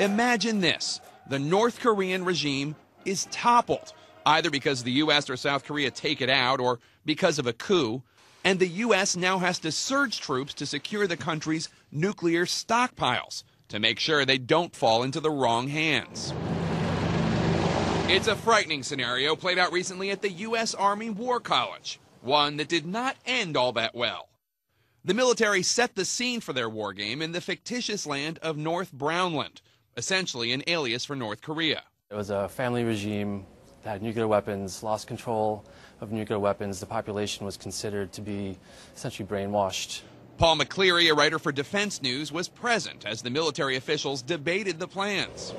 Imagine this. The North Korean regime is toppled, either because the U.S. or South Korea take it out or because of a coup, and the U.S. now has to surge troops to secure the country's nuclear stockpiles to make sure they don't fall into the wrong hands. It's a frightening scenario played out recently at the U.S. Army War College, one that did not end all that well. The military set the scene for their war game in the fictitious land of North Brownland, essentially an alias for North Korea. It was a family regime that had nuclear weapons, lost control of nuclear weapons. The population was considered to be essentially brainwashed. Paul McCleary, a writer for Defense News, was present as the military officials debated the plans.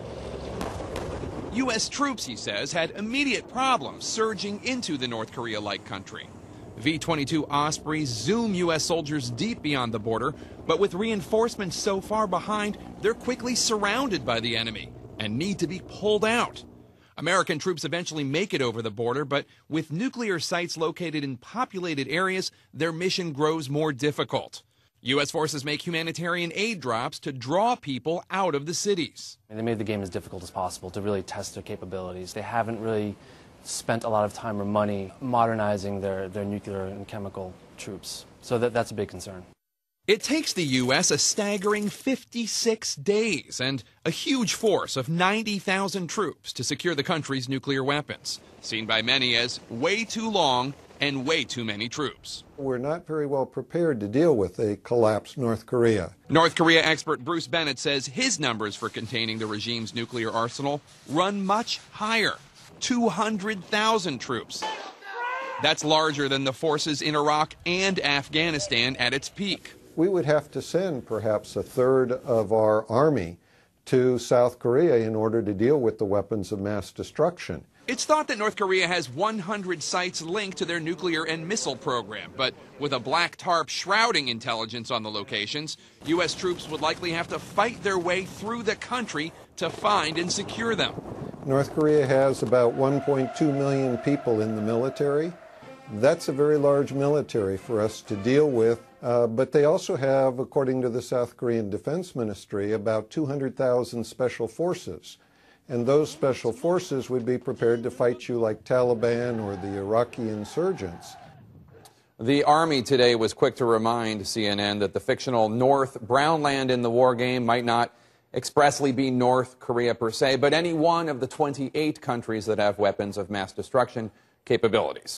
U.S. troops, he says, had immediate problems surging into the North Korea-like country. V-22 Ospreys zoom U.S. soldiers deep beyond the border, but with reinforcements so far behind, they're quickly surrounded by the enemy and need to be pulled out. American troops eventually make it over the border, but with nuclear sites located in populated areas, their mission grows more difficult. U.S. forces make humanitarian aid drops to draw people out of the cities. They made the game as difficult as possible to really test their capabilities. They haven't really spent a lot of time or money modernizing their nuclear and chemical troops. So that's a big concern. It takes the U.S. a staggering 56 days and a huge force of 90,000 troops to secure the country's nuclear weapons, seen by many as way too long and way too many troops. We're not very well prepared to deal with a collapsed North Korea. North Korea expert Bruce Bennett says his numbers for containing the regime's nuclear arsenal run much higher, 200,000 troops. That's larger than the forces in Iraq and Afghanistan at its peak. We would have to send perhaps a third of our army to South Korea in order to deal with the weapons of mass destruction. It's thought that North Korea has 100 sites linked to their nuclear and missile program, but with a black tarp shrouding intelligence on the locations, U.S. troops would likely have to fight their way through the country to find and secure them. North Korea has about 1.2 million people in the military. That's a very large military for us to deal with, but they also have, according to the South Korean Defense Ministry, about 200,000 special forces. And those special forces would be prepared to fight you like Taliban or the Iraqi insurgents. The Army today was quick to remind CNN that the fictional North Brownland in the war game might not expressly be North Korea per se, but any one of the 28 countries that have weapons of mass destruction capabilities.